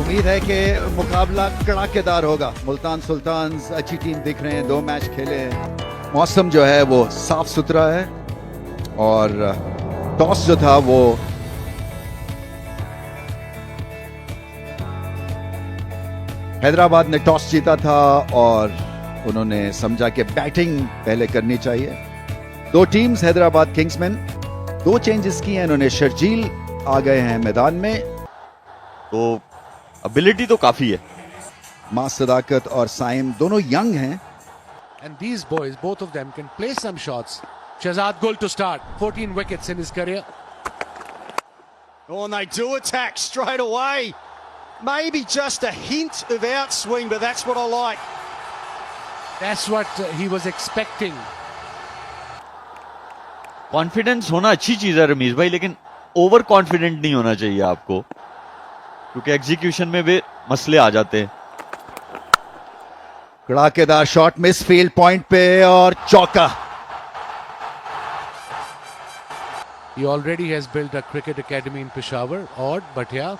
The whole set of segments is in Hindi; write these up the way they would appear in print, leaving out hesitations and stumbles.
उम्मीद है कि मुकाबला कड़ाकेदार होगा। मुल्तान सुल्तान्स अच्छी टीम दिख रहे हैं, 2 मैच खेले हैं। मौसम जो है वो साफ सुथरा है और टॉस जो था वो हैदराबाद ने टॉस जीता था और उन्होंने समझा कि बैटिंग पहले करनी चाहिए। 2 टीम्स हैदराबाद किंग्समैन 2 चेंजेस किए हैं इन्होंने। शर्जील आ गए हैं मैदान में, तो एबिलिटी तो काफी है। मां सदाकत और साइम दोनों यंग हैं। And these boys, both of them, can play some shots. Shahzad Gul to start, 14 wickets in his career. Oh, and they do attack straight away. Maybe just a hint of outswing, but that's what I like. That's what he was expecting. Confidence होना अच्छी चीज है रमीज भाई, लेकिन ओवर कॉन्फिडेंट नहीं होना चाहिए आपको, क्योंकि एग्जीक्यूशन में भी मसले आ जाते हैं। कड़ाकेदार शॉट मिस फील्ड पॉइंट पे और चौका। He already has built a cricket academy in Peshawar, odd, but yeah,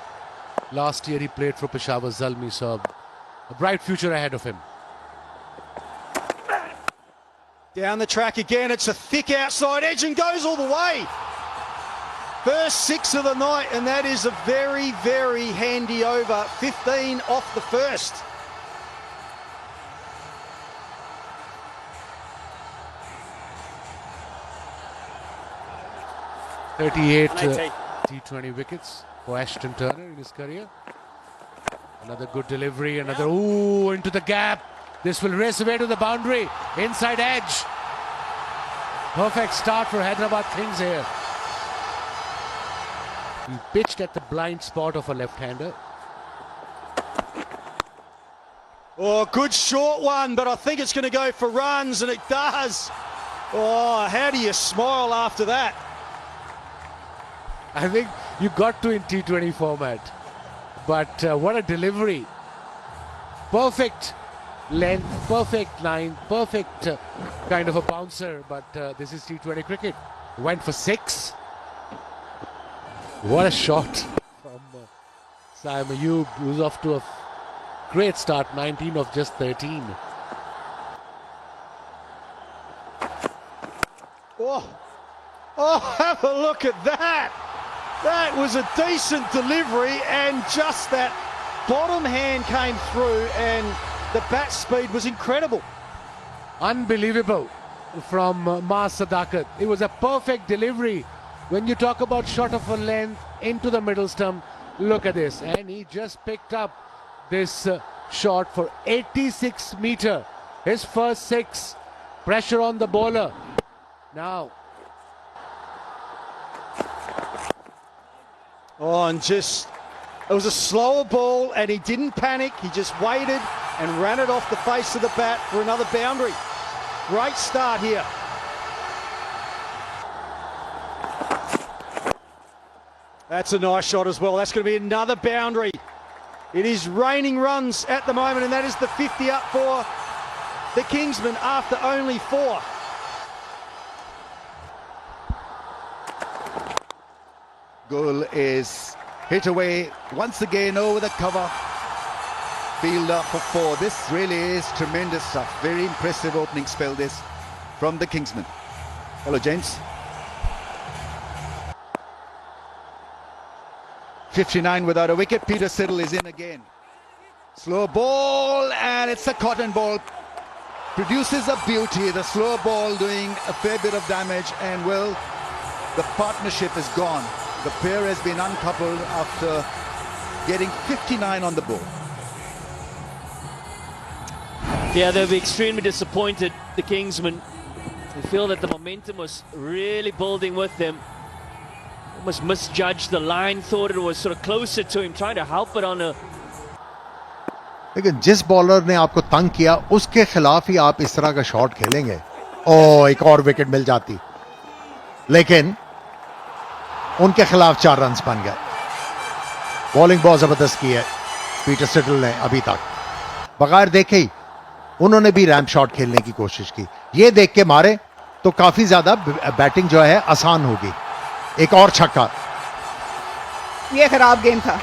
last year he played for Peshawar Zalmi, so a bright future ahead of him. Down the track again, it's a thick outside edge and goes all the way. First 6 of the night, and that is a very, very handy over. 15 off the first. T20 wickets for Ashton Turner in his career. Another good delivery, another into the gap. This will race away to the boundary. Inside edge. Perfect start for Hyderabad Kings here. He pitched at the blind spot of a left-hander. Oh, good short one, but I think it's going to go for runs, and it does. Oh, how do you smile after that? I think you got to in T20 format. But what a delivery. Perfect length, perfect line, perfect kind of a bouncer. But this is T20 cricket. Went for 6. What a shot from Saim Ayub, who's off to a great start, 19 of just 13. Oh, have a look at that. That was a decent delivery, and just that bottom hand came through, and the bat speed was incredible. Unbelievable from Ma Sadakat. It was a perfect delivery. When you talk about shot of a length into the middle stump, look at this. And he just picked up this shot for 86 meter. His first 6. Pressure on the bowler. Now. Oh, and just, it was a slower ball, and he didn't panic. He just waited and ran it off the face of the bat for another boundary. Great start here. That's a nice shot as well. That's going to be another boundary. It is raining runs at the moment, and that is the 50 up for the Kingsmen after only 4. Gul is hit away once again over the cover. Fielder for 4. This really is tremendous stuff. Very impressive opening spell this from the Kingsmen. Hello, James. 59 without a wicket. Peter Siddle is in again. Slow ball, and it's a cotton ball. Produces a beauty. The slow ball doing a fair bit of damage, and well, the partnership is gone. The pair has been uncoupled after getting 59 on the ball. Yeah, they'll be extremely disappointed, the Kingsmen. They feel that the momentum was really building with them. Almost misjudged the line, thought it was sort of closer to him, trying to help it on a... लेकिन जिस बॉलर ने आपको तंग किया उसके खिलाफ ही आप इस तरह का शॉट खेलेंगे। ओ, एक और विकेट मिल जाती, लेकिन उनके खिलाफ 4 रन्स बन गए। बॉलिंग बहुत जबरदस्त की है पीटर सिडल ने अभी तक, बगैर देखे ही उन्होंने भी रैम्प शॉट खेलने की कोशिश की। ये देख के मारे तो काफी ज्यादा बैटिंग जो है आसान होगी। एक और छक्का। ये खराब गेम था।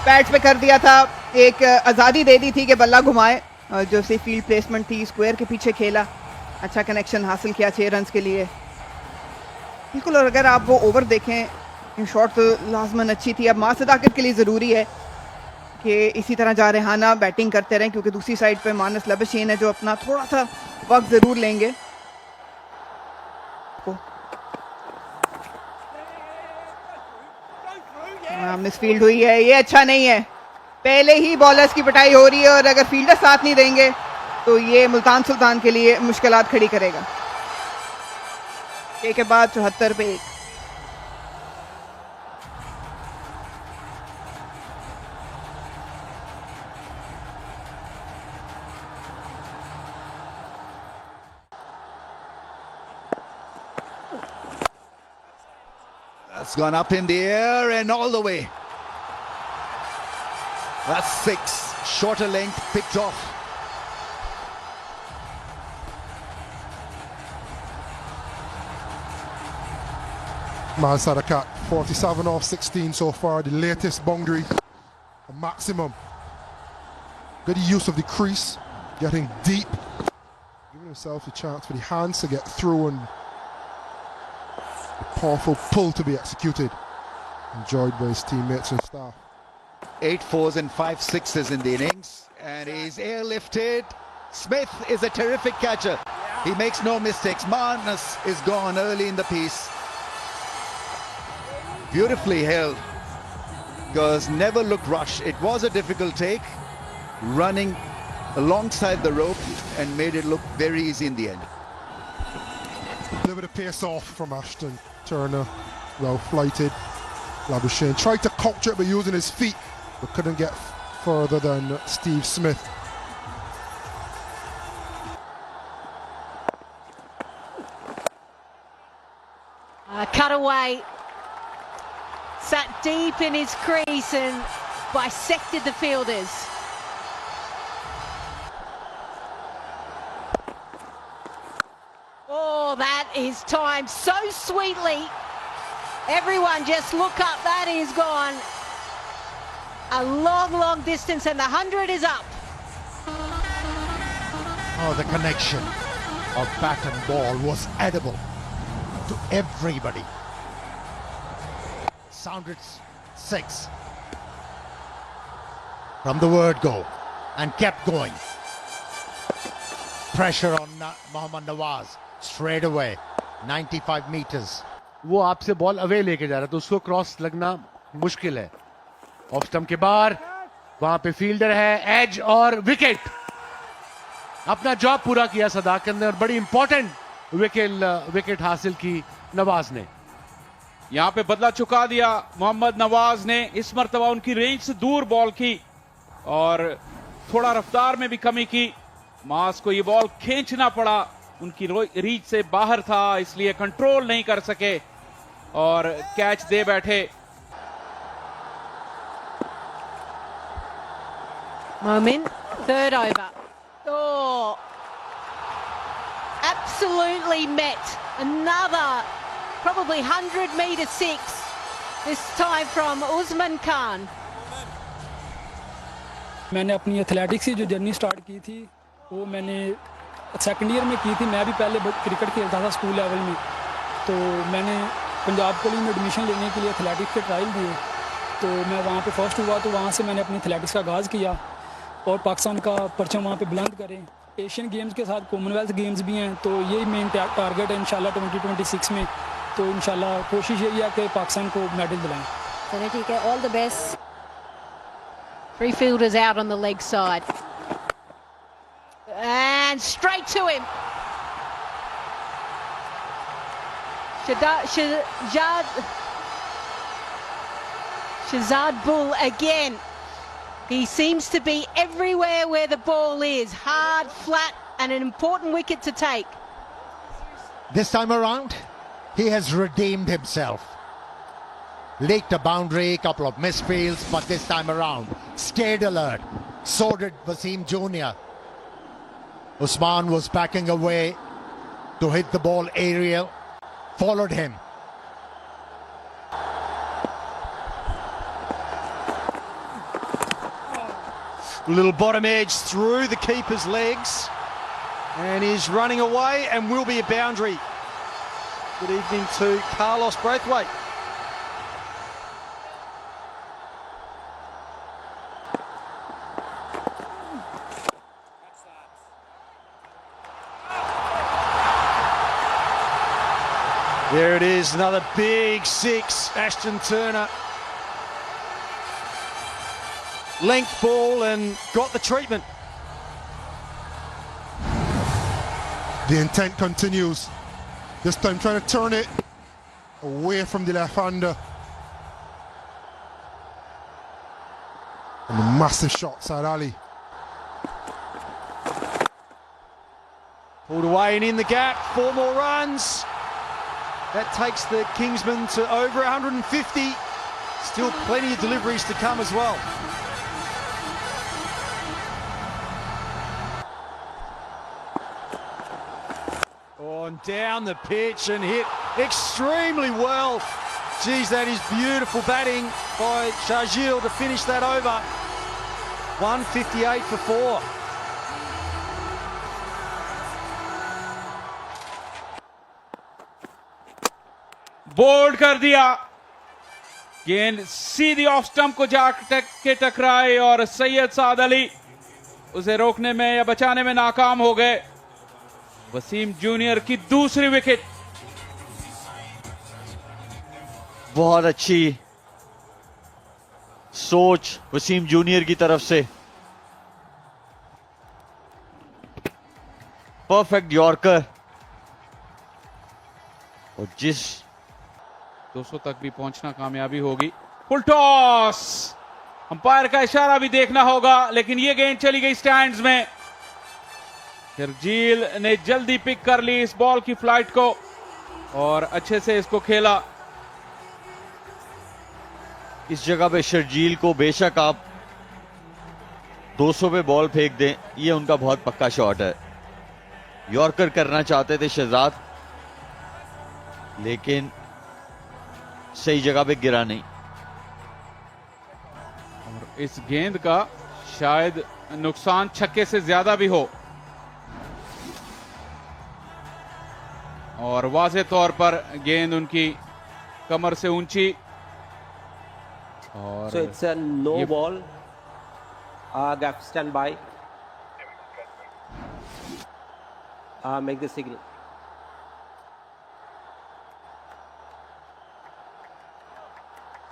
पैड्स पे कर दिया था, एक आज़ादी दे दी थी कि बल्ला घुमाए, जो सी फील्ड प्लेसमेंट थी, स्क्वायर के पीछे खेला, अच्छा कनेक्शन हासिल किया 6 रन के लिए बिल्कुल। और अगर आप वो ओवर देखें, शॉट तो लाजमन अच्छी थी। अब मां सदाकत के लिए ज़रूरी है कि इसी तरह जारहाना बैटिंग करते रहें, क्योंकि दूसरी साइड पे मानस लबशीन है जो अपना थोड़ा सा वक्त ज़रूर लेंगे। मिसफील्ड हुई है, ये अच्छा नहीं है। पहले ही बॉलर्स की पिटाई हो रही है और अगर फील्डर साथ नहीं देंगे तो ये मुल्तान सुल्तान के लिए मुश्किलात खड़ी करेगा। एक के बाद 74 पे 1। That's gone up in the air and all the way. That's 6. Shorter length picked off. Man Sadakat, 47 off 16 so far, the latest boundary, a maximum. Good use of the crease, getting deep, giving himself a chance for the hands to get through and a powerful pull to be executed. Enjoyed by his teammates and staff. 8 4s and 5 6s in the innings, and he's airlifted. Smith is a terrific catcher. He makes no mistakes. Marnus is gone early in the piece. Beautifully held, because never looked rushed. It was a difficult take, running alongside the rope, and made it look very easy in the end. A little bit of pace off from Ashton Turner, well flighted. Labuschagne tried to counter it by using his feet, but couldn't get further than Steve Smith. Cut away, sat deep in his crease and bisected the fielders. Oh, that is timed so sweetly. Everyone just look up, that is gone a long, long distance, and the 100 is up. Oh, the connection of bat and ball was edible to everybody. Sounded 6 from the word go and kept going. Pressure on Mohammad Nawaz straight away, 95 meters. वो आपसे बॉल अवे लेके जा रहा है तो उसको क्रॉस लगना मुश्किल है। ऑफ स्टंप के बाहर वहां पे फील्डर है, एज और विकेट। अपना जॉब पूरा किया सदाकत ने और बड़ी इंपॉर्टेंट विकेट हासिल की नवाज ने। यहां पे बदला चुका दिया मोहम्मद नवाज ने। इस मर्तबा उनकी रेंज से दूर बॉल की और थोड़ा रफ्तार में भी कमी की। मास को ये बॉल खींचना पड़ा, उनकी रीच से बाहर था, इसलिए कंट्रोल नहीं कर सके और कैच दे बैठे। Moment, third over. Oh, absolutely met. Another probably 100-meter 6, this time from Usman Khan. मैंने अपनी एथलेटिक्स की जो जर्नी स्टार्ट की थी वो मैंने सेकंड ईयर में की थी। मैं भी पहले क्रिकेट खेलता था स्कूल लेवल में, तो मैंने पंजाब कॉलेज में एडमिशन लेने के लिए एथलेटिक्स के ट्रायल दिए, तो मैं वहाँ पे फर्स्ट हुआ। तो वहाँ से मैंने अपनी एथलेटिक्स का आगाज़ किया और पाकिस्तान का परचम वहाँ पे बुलंद करें। एशियन गेम्स के साथ कॉमनवेल्थ गेम्स भी हैं, तो यही मेन टारगेट है इंशाल्लाह 2026 में। तो इंशाल्लाह कोशिश यही है कि पाकिस्तान को मेडल दिलाएं। चलिए ठीक है, all the best. 3 fielders out on the leg side. And straight to him. Shazad Bull again. He seems to be everywhere where the ball is. Hard, flat, and an important wicket to take. This time around, he has redeemed himself. Leaked a boundary, couple of misfields, but this time around, stayed alert. So did Wasim Jr. Usman was backing away to hit the ball aerial, followed him. Little bottom edge through the keeper's legs. And is running away and will be a boundary. Good evening to Carlos Braithwaite. There it is, another big six, Ashton Turner. Length ball and got the treatment. The intent continues. This time trying to turn it away from the left-hander. And a massive shot, Saad Ali. Pulled away and in the gap, 4 more runs. That takes the Kingsmen to over 150. Still plenty of deliveries to come as well. On down the pitch and hit extremely well. Geez, that is beautiful batting by Sharjeel to finish that over. 158 for 4. Bold कर दिया, गेंद सीधी ऑफ स्टंप को जाके टकराए और सैयद साद अली उसे रोकने में या बचाने में नाकाम हो गए। वसीम जूनियर की दूसरी विकेट। बहुत अच्छी सोच वसीम जूनियर की तरफ से। परफेक्ट यॉर्कर और जिस 200 तक भी पहुंचना कामयाबी होगी। फुल टॉस, अंपायर का इशारा भी देखना होगा, लेकिन यह गेंद चली गई स्टैंड्स में। शर्जील ने जल्दी पिक कर ली इस बॉल की फ्लाइट को और अच्छे से इसको खेला। इस जगह पे शर्जील को बेशक आप 200 पे बॉल फेंक दें, ये उनका बहुत पक्का शॉट है। यॉर्कर करना चाहते थे शहजाद, लेकिन सही जगह पे गिरा नहीं। और इस गेंद का शायद नुकसान छक्के से ज्यादा भी हो। और वाज़े तौर पर गेंद उनकी कमर से ऊंची। और so it's a no ball. Gap stand by. Make the signal.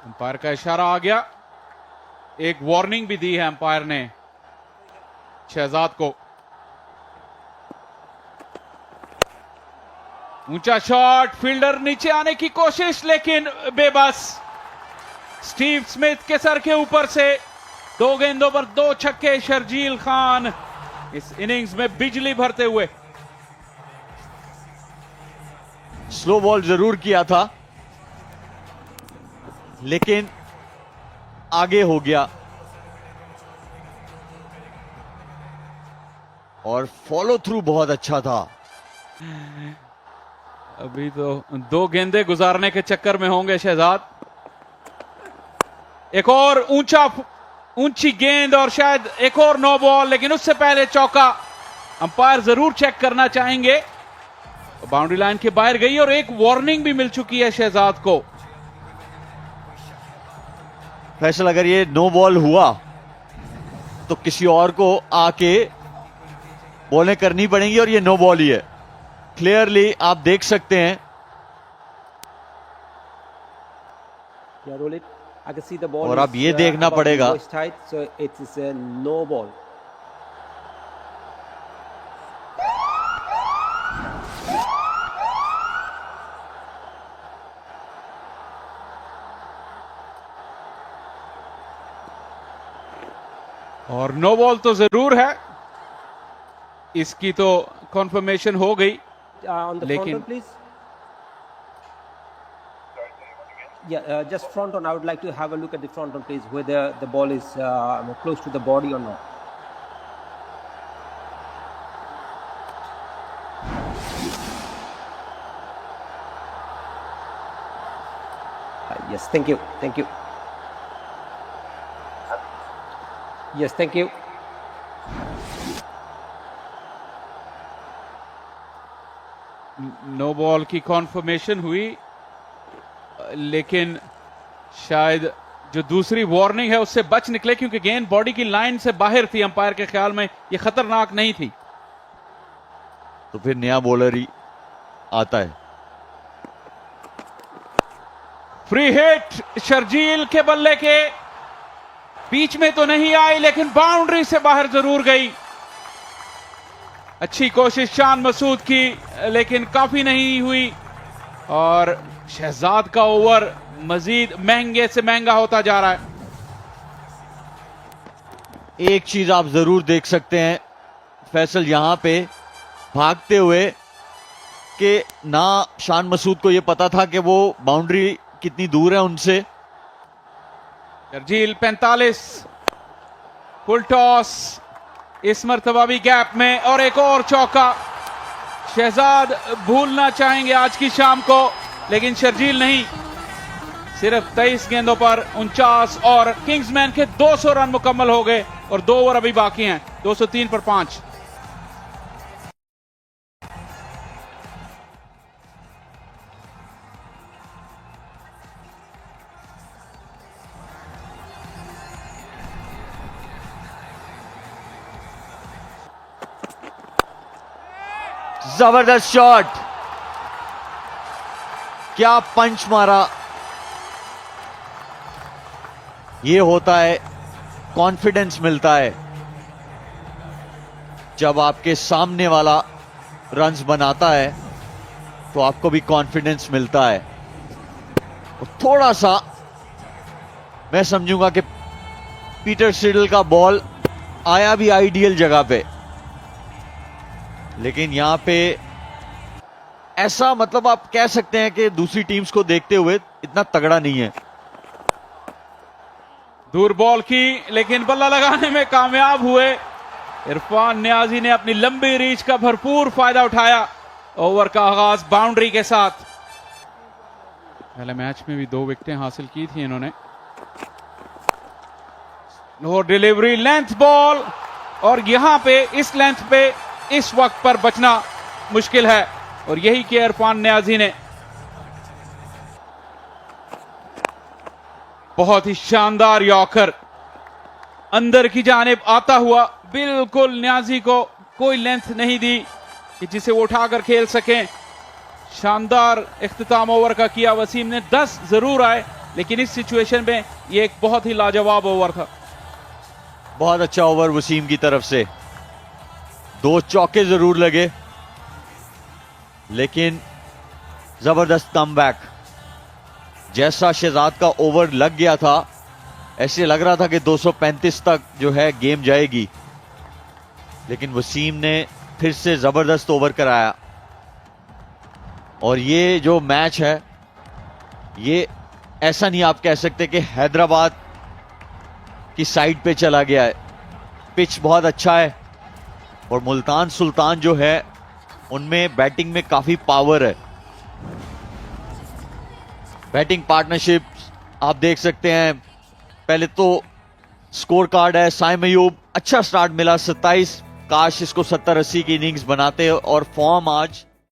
Umpire का इशारा आ गया। एक वार्निंग भी दी है अंपायर ने शहजाद को। ऊंचा शॉट, फील्डर नीचे आने की कोशिश लेकिन बेबस। स्टीव स्मिथ के सर के ऊपर से 2 गेंदों पर 2 छक्के। शर्जील खान इस इनिंग्स में बिजली भरते हुए। स्लो बॉल जरूर किया था, लेकिन आगे हो गया और फॉलो थ्रू बहुत अच्छा था। अभी तो 2 गेंदे गुजारने के चक्कर में होंगे शहजाद। एक और ऊंची गेंद और शायद एक और नो बॉल, लेकिन उससे पहले चौका। अंपायर जरूर चेक करना चाहेंगे। बाउंड्री लाइन के बाहर गई और एक वार्निंग भी मिल चुकी है शहजाद को। फैसल अगर ये नो बॉल हुआ तो किसी और को आके बॉलें करनी पड़ेंगी और ये नो बॉल ही है। क्लियरली आप देख सकते हैं। Yeah, roll it. I can see the ball. और अब ये देखना पड़ेगा। So it is a no ball. और नो बॉल तो जरूर है, इसकी तो कॉन्फर्मेशन हो गई। लेकिन please. Yeah, just front on. I would like to have a look at the front on, please, whether the ball is close to the body or not. Yes, thank you. Thank you. Yes, thank you. No ball की कॉन्फर्मेशन हुई, लेकिन शायद जो दूसरी वार्निंग है उससे बच निकले, क्योंकि गेंद बॉडी की लाइन से बाहर थी। अंपायर के ख्याल में ये खतरनाक नहीं थी। तो फिर नया बॉलर ही आता है। फ्री हिट शर्जील के बल्ले के बीच में तो नहीं आई, लेकिन बाउंड्री से बाहर जरूर गई। अच्छी कोशिश शान मसूद की, लेकिन काफी नहीं हुई और शहजाद का ओवर मजीद महंगे से महंगा होता जा रहा है। एक चीज आप जरूर देख सकते हैं फैसल यहां पे भागते हुए कि ना शान मसूद को यह पता था कि वो बाउंड्री कितनी दूर है उनसे। शर्जील 45, फुल टॉस, इस मर्तबा भी गैप में और एक और चौका। शहजाद भूलना चाहेंगे आज की शाम को, लेकिन शर्जील नहीं। सिर्फ 23 गेंदों पर 49 और किंग्समैन के 200 रन मुकम्मल हो गए और 2 ओवर अभी बाकी हैं। 203 पर 5। जबरदस्त शॉट, क्या पंच मारा। ये होता है, कॉन्फिडेंस मिलता है जब आपके सामने वाला रन्स बनाता है तो आपको भी कॉन्फिडेंस मिलता है। और थोड़ा सा मैं समझूंगा कि पीटर सिडल का बॉल आया भी आइडियल जगह पे, लेकिन यहां पे ऐसा मतलब आप कह सकते हैं कि दूसरी टीम्स को देखते हुए इतना तगड़ा नहीं है। दूर बॉल की, लेकिन बल्ला लगाने में कामयाब हुए। इरफान नियाजी ने अपनी लंबी रीच का भरपूर फायदा उठाया। ओवर का आगाज बाउंड्री के साथ। पहले मैच में भी 2 विकेटें हासिल की थी इन्होंने। लो डिलीवरी, लेंथ बॉल, और यहां पे इस लेंथ पे इस वक्त पर बचना मुश्किल है, और यही किया इरफान नियाजी ने। बहुत ही शानदार यॉर्कर अंदर की जानिब आता हुआ, बिल्कुल नियाजी को कोई लेंथ नहीं दी कि जिसे वो उठाकर खेल सकें। शानदार इख्तिताम ओवर का किया वसीम ने। 10 जरूर आए, लेकिन इस सिचुएशन में ये एक बहुत ही लाजवाब ओवर था। बहुत अच्छा ओवर वसीम की तरफ से। 2 चौके जरूर लगे, लेकिन जबरदस्त कमबैक। जैसा शहजाद का ओवर लग गया था, ऐसे लग रहा था कि 235 तक जो है गेम जाएगी, लेकिन वसीम ने फिर से जबरदस्त ओवर कराया। और ये जो मैच है, ये ऐसा नहीं आप कह सकते कि हैदराबाद की साइड पे चला गया है। पिच बहुत अच्छा है और मुल्तान सुल्तान जो है उनमें बैटिंग में काफी पावर है। बैटिंग पार्टनरशिप आप देख सकते हैं। पहले तो स्कोर कार्ड है, साइम अयूब अच्छा स्टार्ट मिला 27, काश इसको 70-80 की इनिंग्स बनाते और फॉर्म आज